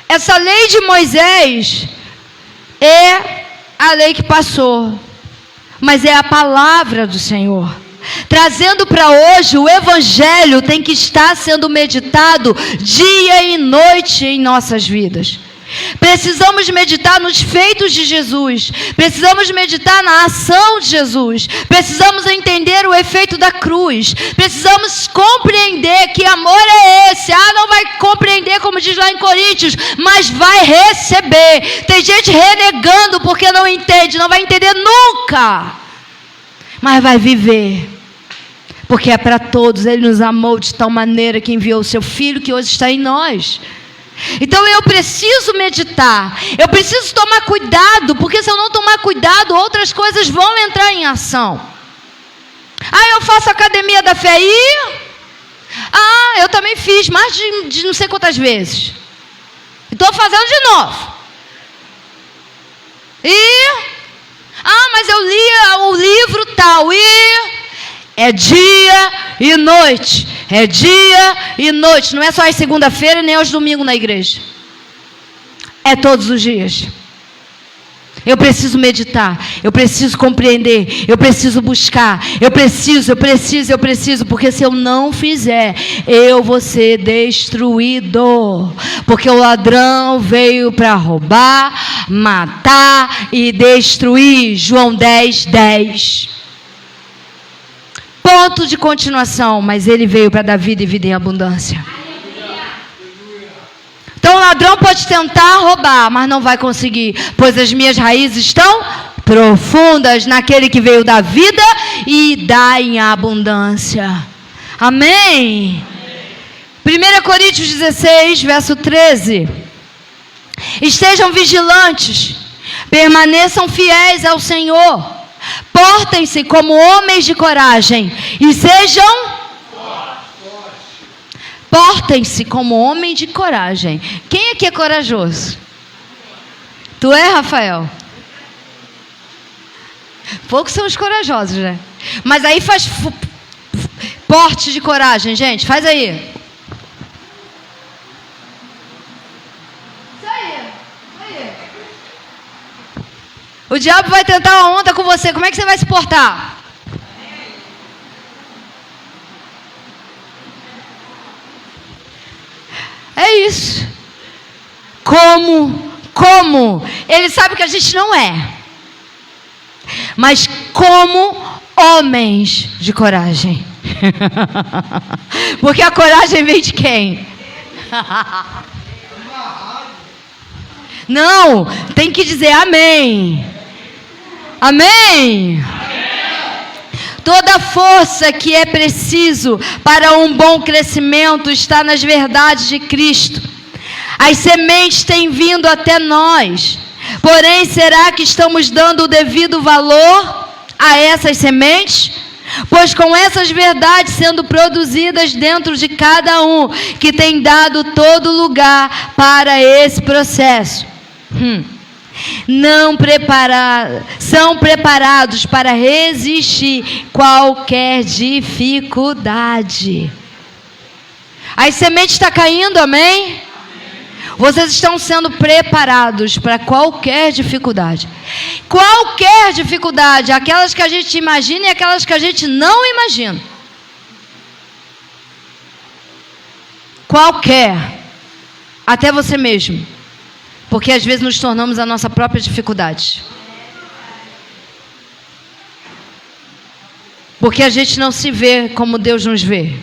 Essa lei de Moisés é a lei que passou, mas é a palavra do Senhor. Trazendo para hoje, o Evangelho tem que estar sendo meditado dia e noite em nossas vidas. Precisamos meditar nos feitos de Jesus, precisamos meditar na ação de Jesus, precisamos entender o efeito da cruz, precisamos compreender que amor é esse. Não vai compreender como diz lá em Coríntios, mas vai receber. Tem gente renegando porque não entende, não vai entender nunca, mas vai viver, porque é para todos. Ele nos amou de tal maneira que enviou o seu Filho, que hoje está em nós. Então eu preciso meditar, eu preciso tomar cuidado, porque se eu não tomar cuidado, outras coisas vão entrar em ação. Eu faço academia da fé eu também fiz mais de não sei quantas vezes, estou fazendo de novo. Mas eu li o livro tal, é dia e noite, é dia e noite. Não é só às segunda-feira nem aos domingos na igreja, é todos os dias. Eu preciso meditar, eu preciso compreender, eu preciso buscar, eu preciso, porque se eu não fizer, eu vou ser destruído, porque o ladrão veio para roubar, matar e destruir. João 10, 10. Ponto de continuação, mas ele veio para dar vida e vida em abundância. Então o ladrão pode tentar roubar, mas não vai conseguir, pois as minhas raízes estão profundas naquele que veio dar vida e dá em abundância. Amém? 1 Coríntios 16, verso 13. Estejam vigilantes, permaneçam fiéis ao Senhor, portem-se como homens de coragem e sejam Portem-se como homem de coragem. Quem aqui é corajoso? Tu é, Rafael? Poucos são os corajosos, né? Mas aí faz porte de coragem, gente. Faz aí. Isso aí. O diabo vai tentar uma onda com você. Como é que você vai se portar? É isso. Como? Ele sabe que a gente não é. Mas como homens de coragem. Porque a coragem vem de quem? Não, tem que dizer amém. Amém. Toda força que é preciso para um bom crescimento está nas verdades de Cristo. As sementes têm vindo até nós. Porém, será que estamos dando o devido valor a essas sementes? Pois com essas verdades sendo produzidas dentro de cada um, que tem dado todo lugar para esse processo, são preparados para resistir qualquer dificuldade. As sementes estão caindo, amém? Vocês estão sendo preparados para qualquer dificuldade. Qualquer dificuldade, aquelas que a gente imagina e aquelas que a gente não imagina. Qualquer. Até você mesmo. Porque às vezes nos tornamos a nossa própria dificuldade. Porque a gente não se vê como Deus nos vê.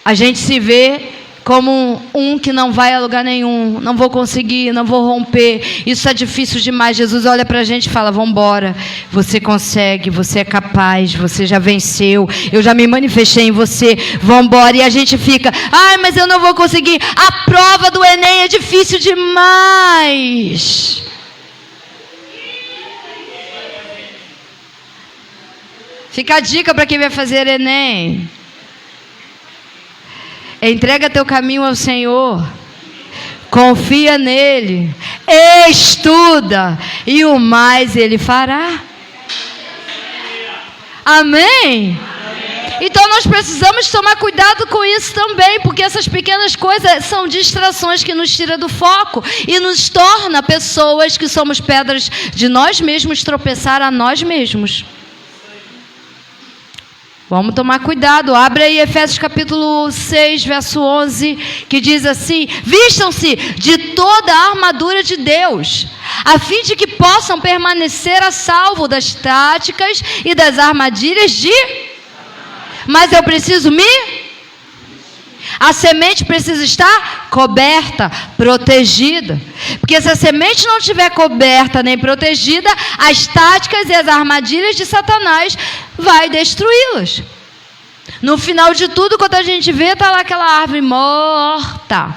A gente se vê como um que não vai a lugar nenhum, não vou conseguir, não vou romper, isso é difícil demais. Jesus olha para a gente e fala, vamos embora, você consegue, você é capaz, você já venceu, eu já me manifestei em você, vamos embora. E a gente fica, mas eu não vou conseguir, a prova do Enem é difícil demais. Fica a dica para quem vai fazer Enem. Entrega teu caminho ao Senhor, confia nele, estuda, e o mais ele fará. Amém? Então nós precisamos tomar cuidado com isso também, porque essas pequenas coisas são distrações que nos tiram do foco e nos torna pessoas que somos pedras de nós mesmos, tropeçar a nós mesmos. Vamos tomar cuidado. Abre aí Efésios capítulo 6, verso 11, que diz assim: vistam-se de toda a armadura de Deus, a fim de que possam permanecer a salvo das táticas e das armadilhas de... Mas eu preciso A semente precisa estar coberta, protegida. Porque se a semente não estiver coberta nem protegida, as táticas e as armadilhas de Satanás vai destruí-las. No final de tudo, quando a gente vê, está lá aquela árvore morta.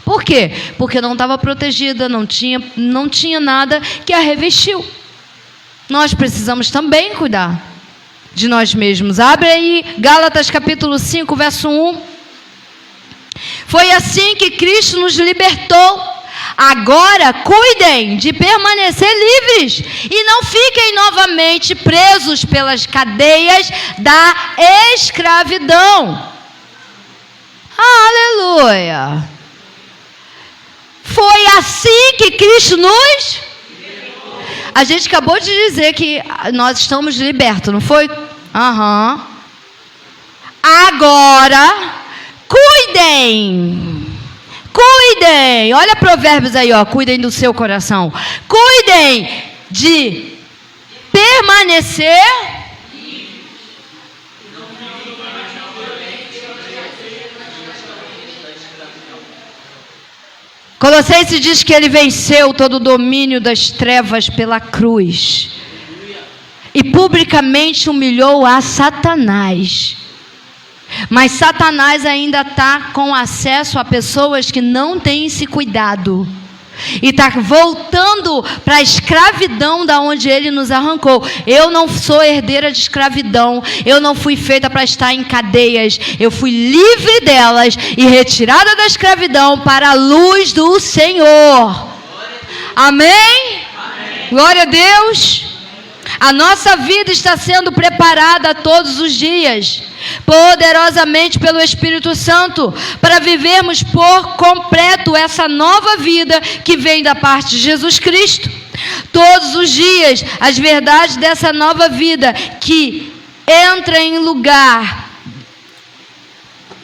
Por quê? Porque não estava protegida, não tinha nada que a revestiu. Nós precisamos também cuidar de nós mesmos. Abre aí Gálatas capítulo 5, verso 1. Foi assim que Cristo nos libertou. Agora cuidem de permanecer livres e não fiquem novamente presos pelas cadeias da escravidão. Aleluia! Foi assim que Cristo nos... A gente acabou de dizer que nós estamos libertos, não foi? Agora, cuidem. Olha Provérbios aí, ó. Cuidem do seu coração. Cuidem de permanecer. Colossenses diz que ele venceu todo o domínio das trevas pela cruz e publicamente humilhou a Satanás. Mas Satanás ainda está com acesso a pessoas que não têm esse cuidado. E está voltando para a escravidão da onde Ele nos arrancou. Eu não sou herdeira de escravidão. Eu não fui feita para estar em cadeias. Eu fui livre delas e retirada da escravidão para a luz do Senhor. Amém? Amém. Glória a Deus. A nossa vida está sendo preparada todos os dias, poderosamente pelo Espírito Santo, para vivermos por completo essa nova vida que vem da parte de Jesus Cristo. Todos os dias, as verdades dessa nova vida que entra em lugar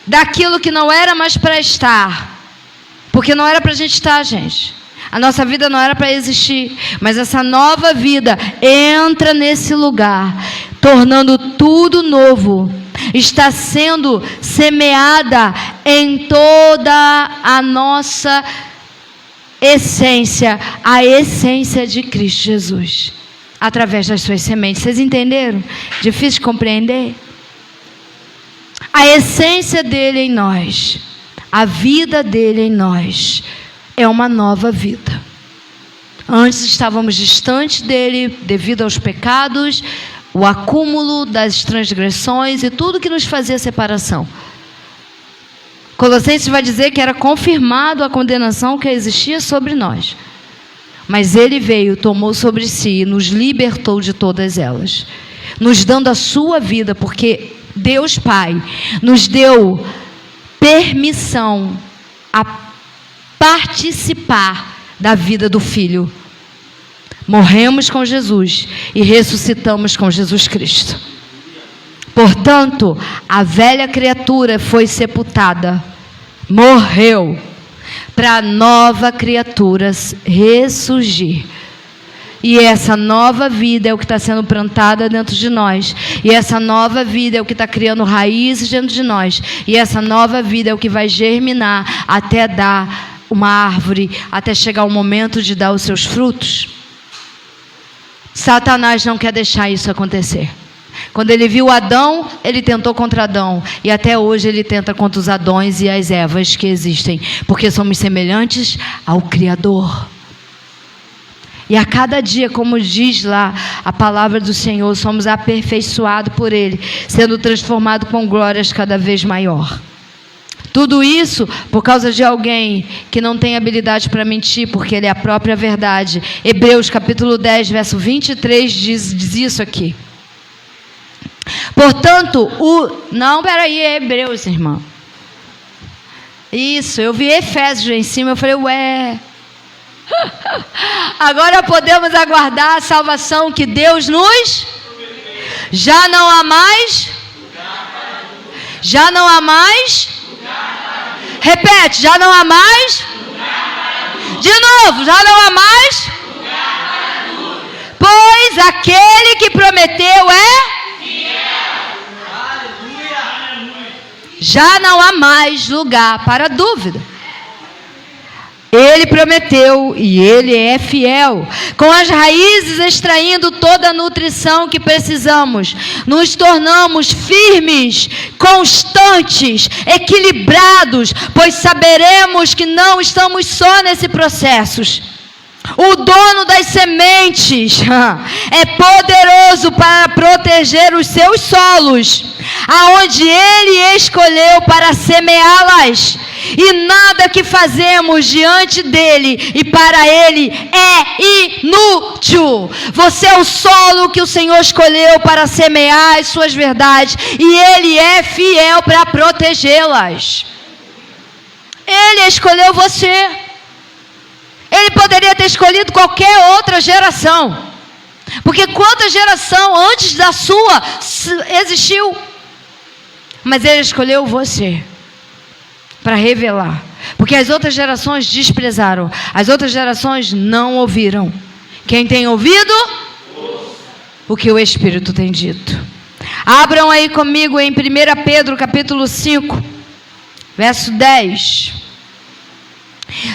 daquilo que não era mais para estar, porque não era para a gente estar, gente. A nossa vida não era para existir, mas essa nova vida entra nesse lugar, tornando tudo novo. Está sendo semeada em toda a nossa essência, a essência de Cristo Jesus, através das suas sementes. Vocês entenderam? Difícil de compreender? A essência dele em nós, a vida dele em nós, é uma nova vida. Antes estávamos distantes dele devido aos pecados, o acúmulo das transgressões e tudo que nos fazia separação. Colossenses vai dizer que era confirmado a condenação que existia sobre nós. Mas ele veio, tomou sobre si e nos libertou de todas elas, nos dando a sua vida, porque Deus Pai nos deu permissão a participar da vida do Filho. Morremos com Jesus e ressuscitamos com Jesus Cristo. Portanto, a velha criatura foi sepultada, morreu, para a nova criatura ressurgir. E essa nova vida é o que está sendo plantada dentro de nós. E essa nova vida é o que está criando raízes dentro de nós. E essa nova vida é o que vai germinar até dar uma árvore, até chegar o momento de dar os seus frutos. Satanás não quer deixar isso acontecer. Quando ele viu Adão, ele tentou contra Adão. E até hoje ele tenta contra os Adões e as Evas que existem. Porque somos semelhantes ao Criador. E a cada dia, como diz lá a palavra do Senhor, somos aperfeiçoados por Ele, sendo transformados com glórias cada vez maior. Tudo isso por causa de alguém que não tem habilidade para mentir, porque ele é a própria verdade. Hebreus capítulo 10, verso 23 diz isso aqui. Portanto, Não, peraí, é Hebreus, irmã. Isso, eu vi Efésios em cima, eu falei, ué. Agora podemos aguardar a salvação que Deus nos... Já não há mais... Já não há mais... Repete, já não há mais? De novo, já não há mais? Pois aquele que prometeu é fiel. Já não há mais lugar para dúvida. Ele prometeu e Ele é fiel. Com as raízes extraindo toda a nutrição que precisamos, nos tornamos firmes, constantes, equilibrados, pois saberemos que não estamos só nesse processo. O dono das sementes é poderoso para proteger os seus solos, aonde Ele escolheu para semeá-las. E nada que fazemos diante dele e para ele é inútil. Você é o solo que o Senhor escolheu para semear as suas verdades, e Ele é fiel para protegê-las. Ele escolheu você. Ele poderia ter escolhido qualquer outra geração, porque quanta geração antes da sua existiu, mas Ele escolheu você para revelar, porque as outras gerações desprezaram, as outras gerações não ouviram. Quem tem ouvido, o que o Espírito tem dito. Abram aí comigo em 1 Pedro capítulo 5, verso 10.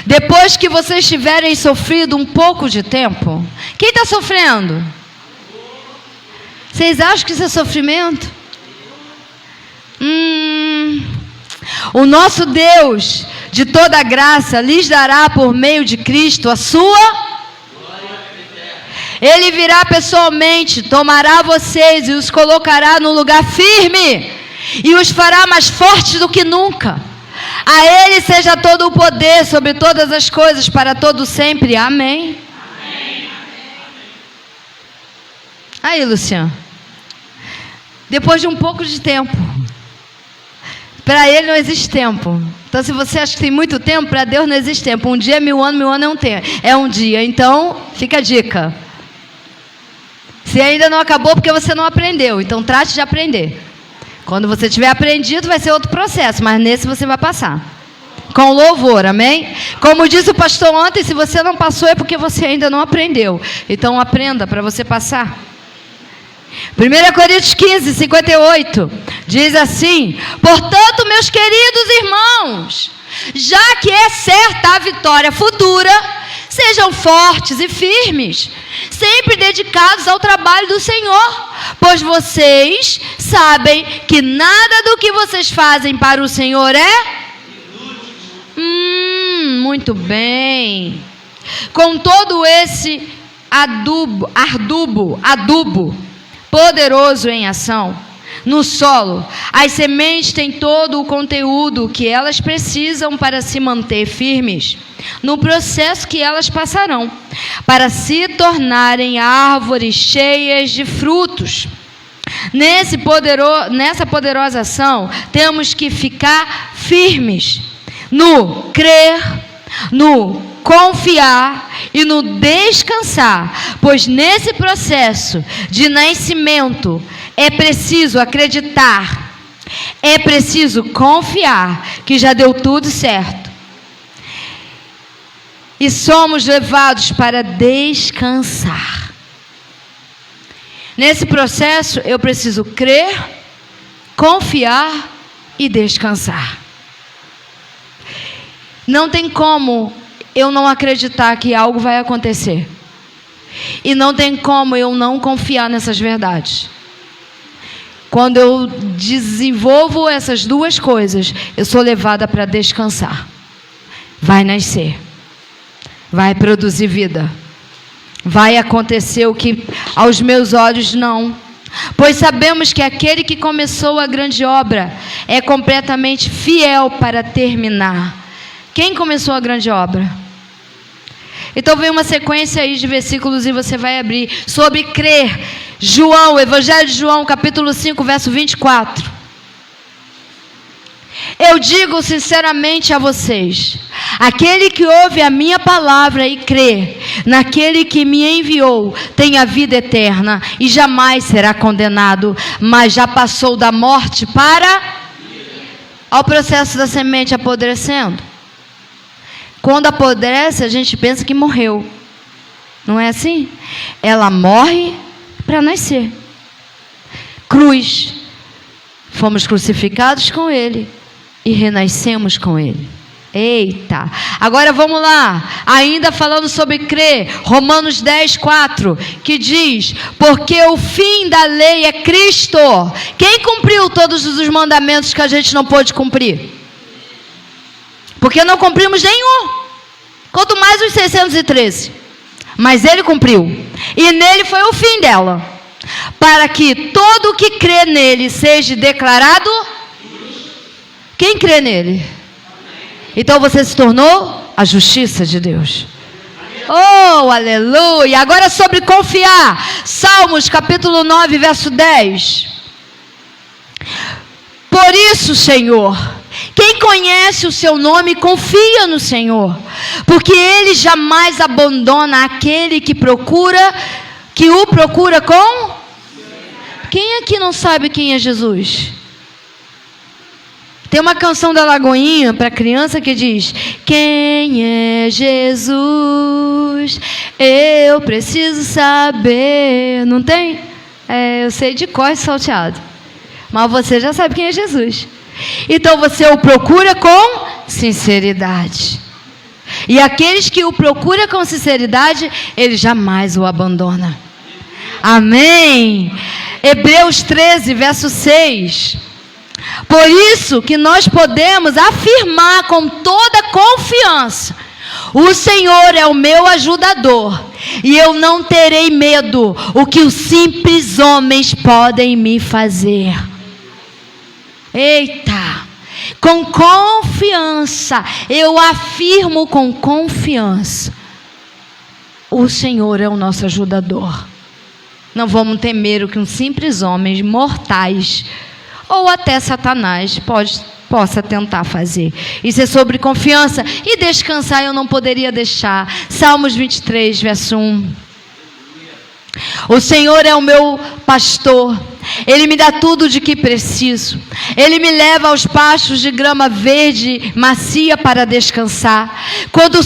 Depois que vocês tiverem sofrido um pouco de tempo, quem está sofrendo? Vocês acham que isso é sofrimento? O nosso Deus de toda graça lhes dará por meio de Cristo a sua. Ele virá pessoalmente, tomará vocês e os colocará no lugar firme e os fará mais fortes do que nunca. A Ele seja todo o poder sobre todas as coisas para todo sempre. Amém. Amém. Aí, Luciano, depois de um pouco de tempo, para Ele não existe tempo. Então, se você acha que tem muito tempo, para Deus não existe tempo. Um dia é 1000 anos é um tempo. É um dia. Então, fica a dica. Se ainda não acabou, porque você não aprendeu. Então, trate de aprender. Quando você tiver aprendido, vai ser outro processo. Mas nesse você vai passar. Com louvor, amém? Como disse o pastor ontem, se você não passou é porque você ainda não aprendeu. Então, aprenda para você passar. 1 Coríntios 15, 58. Diz assim: portanto, meus queridos irmãos, já que é certa a vitória futura, sejam fortes e firmes, sempre dedicados ao trabalho do Senhor, pois vocês sabem que nada do que vocês fazem para o Senhor é... muito bem. Com todo esse adubo poderoso em ação, no solo, as sementes têm todo o conteúdo que elas precisam para se manter firmes no processo que elas passarão, para se tornarem árvores cheias de frutos. Nessa poderosa ação, temos que ficar firmes no crer, no confiar e no descansar, pois nesse processo de nascimento é preciso acreditar, é preciso confiar que já deu tudo certo. E somos levados para descansar. Nesse processo eu preciso crer, confiar e descansar. Não tem como eu não acreditar que algo vai acontecer. E não tem como eu não confiar nessas verdades. Quando eu desenvolvo essas duas coisas, eu sou levada para descansar. Vai nascer. Vai produzir vida. Vai acontecer o que aos meus olhos não. Pois sabemos que aquele que começou a grande obra é completamente fiel para terminar. Quem começou a grande obra? Então vem uma sequência aí de versículos e você vai abrir sobre crer. João, Evangelho de João, capítulo 5, verso 24. Eu digo sinceramente a vocês, aquele que ouve a minha palavra e crê naquele que me enviou, tem a vida eterna e jamais será condenado, mas já passou da morte para... Olha o processo da semente apodrecendo. Quando apodrece, a gente pensa que morreu. Não é assim? Ela morre para nascer. Cruz. Fomos crucificados com Ele e renascemos com Ele. Eita! Agora vamos lá. Ainda falando sobre crer. Romanos 10, 4. Que diz: porque o fim da lei é Cristo. Quem cumpriu todos os mandamentos que a gente não pôde cumprir? Porque não cumprimos nenhum. Quanto mais os 613. Mas Ele cumpriu. E nele foi o fim dela. Para que todo que crê nele seja declarado. Quem crê nele? Então você se tornou a justiça de Deus. Oh, aleluia. Agora sobre confiar. Salmos capítulo 9, verso 10. Por isso, Senhor, quem conhece o seu nome confia no Senhor, porque Ele jamais abandona aquele que o procura com... Quem aqui não sabe quem é Jesus? Tem uma canção da Lagoinha para criança que diz: quem é Jesus? Eu preciso saber. Não tem? Eu sei de cor e salteado. Mas você já sabe quem é Jesus. Então você o procura com sinceridade. E aqueles que o procuram com sinceridade, Ele jamais o abandona. Amém. Hebreus 13, verso 6. Por isso que nós podemos afirmar com toda confiança: o Senhor é o meu ajudador, e eu não terei medo o que os simples homens podem me fazer. Eita! Com confiança, eu afirmo com confiança: o Senhor é o nosso ajudador. Não vamos temer o que uns simples homens mortais, ou até Satanás, possa tentar fazer. Isso é sobre confiança. E descansar eu não poderia deixar. Salmos 23, verso 1. O Senhor é o meu pastor, Ele me dá tudo de que preciso. Ele me leva aos pastos de grama verde, macia, para descansar. Quando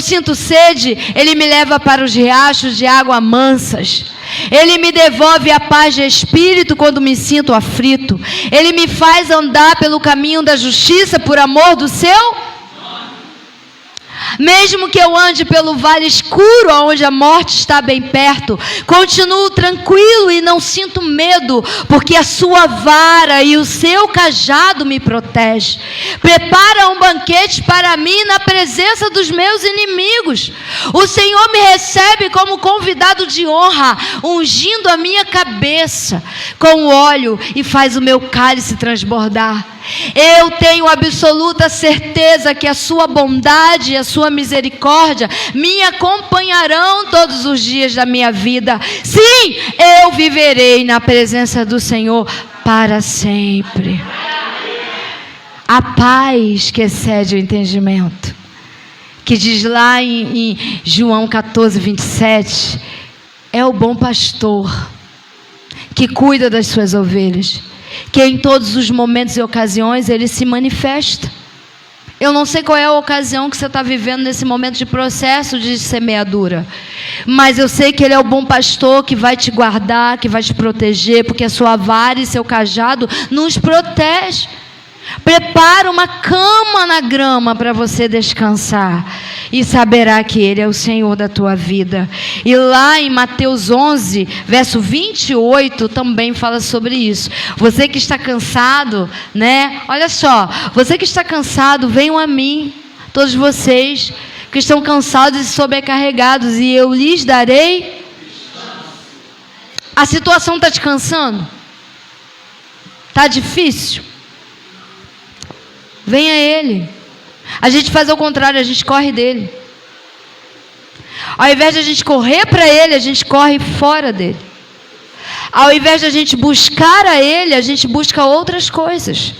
sinto sede, Ele me leva para os riachos de água mansas. Ele me devolve a paz de espírito quando me sinto aflito. Ele me faz andar pelo caminho da justiça por amor do seu. Mesmo que eu ande pelo vale escuro, onde a morte está bem perto, continuo tranquilo e não sinto medo, porque a sua vara e o seu cajado me protegem. Prepara um banquete para mim na presença dos meus inimigos. O Senhor me recebe como convidado de honra, ungindo a minha cabeça com óleo e faz o meu cálice transbordar. Eu tenho absoluta certeza que a sua bondade e a sua misericórdia me acompanharão todos os dias da minha vida. Sim, eu viverei na presença do Senhor para sempre. A paz que excede o entendimento, que diz lá em João 14, 27, é o bom pastor que cuida das suas ovelhas, que em todos os momentos e ocasiões Ele se manifesta. Eu não sei qual é a ocasião que você está vivendo nesse momento de processo de semeadura, mas eu sei que Ele é o bom pastor que vai te guardar, que vai te proteger, porque a sua vara e seu cajado nos protege. Prepara uma cama na grama para você descansar, e saberá que Ele é o Senhor da tua vida. E lá em Mateus 11, verso 28, também fala sobre isso. Você que está cansado, né? Olha só, você que está cansado, venham a mim, todos vocês que estão cansados e sobrecarregados, e eu lhes darei. A situação está te cansando? Está difícil? Venha a Ele. A gente faz ao contrário, a gente corre dele. Ao invés de a gente correr para Ele, a gente corre fora dele. Ao invés de a gente buscar a Ele, a gente busca outras coisas.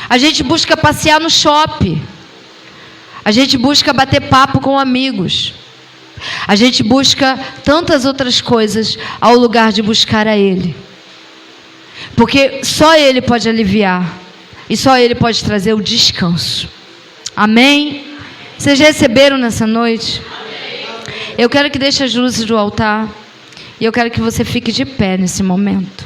A gente busca passear no shopping. A gente busca bater papo com amigos. A gente busca tantas outras coisas ao lugar de buscar a Ele. Porque só Ele pode aliviar. E só Ele pode trazer o descanso. Amém? Vocês receberam nessa noite? Amém. Eu quero que deixe as luzes do altar. E eu quero que você fique de pé nesse momento.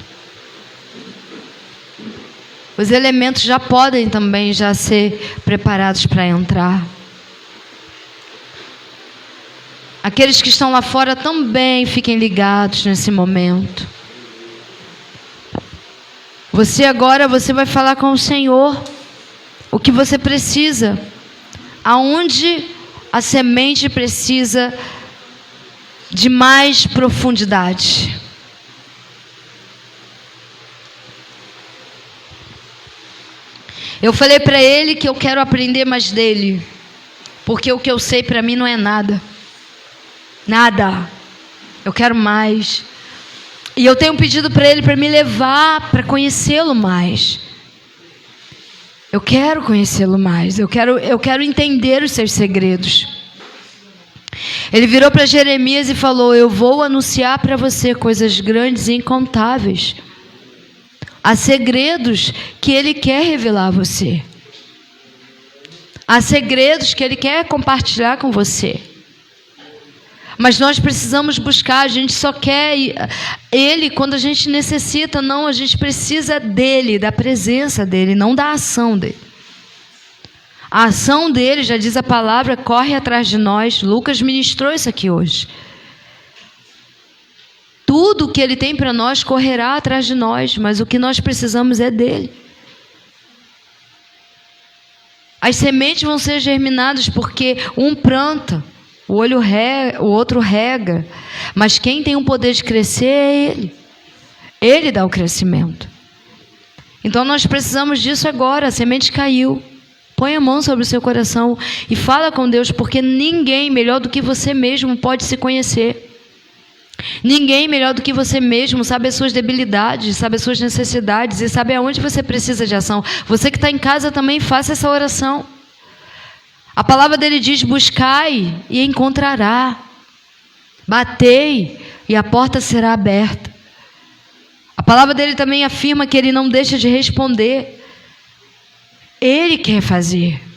Os elementos já podem também já ser preparados para entrar. Aqueles que estão lá fora também fiquem ligados nesse momento. Você vai falar com o Senhor o que você precisa, aonde a semente precisa de mais profundidade. Eu falei para ele que eu quero aprender mais dele, porque o que eu sei para mim não é nada. Nada. Eu quero mais. E eu tenho pedido para Ele para me levar para conhecê-lo mais. Eu quero conhecê-lo mais. Eu quero entender os seus segredos. Ele virou para Jeremias e falou: eu vou anunciar para você coisas grandes e incontáveis. Há segredos que Ele quer revelar a você. Há segredos que Ele quer compartilhar com você. Mas nós precisamos buscar, a gente só quer Ele quando a gente necessita, não, a gente precisa dEle, da presença dEle, não da ação dEle. A ação dEle, já diz a palavra, corre atrás de nós. Lucas ministrou isso aqui hoje. Tudo que Ele tem para nós correrá atrás de nós, mas o que nós precisamos é dEle. As sementes vão ser germinadas porque um planta, o outro rega, mas quem tem o poder de crescer é Ele. Ele dá o crescimento. Então nós precisamos disso agora. A semente caiu. Põe a mão sobre o seu coração e fala com Deus, porque ninguém melhor do que você mesmo pode se conhecer. Ninguém melhor do que você mesmo sabe as suas debilidades, sabe as suas necessidades e sabe aonde você precisa de ação. Você que está em casa também faça essa oração. A palavra dele diz: buscai e encontrará, batei e a porta será aberta. A palavra dele também afirma que ele não deixa de responder. Ele quer fazer.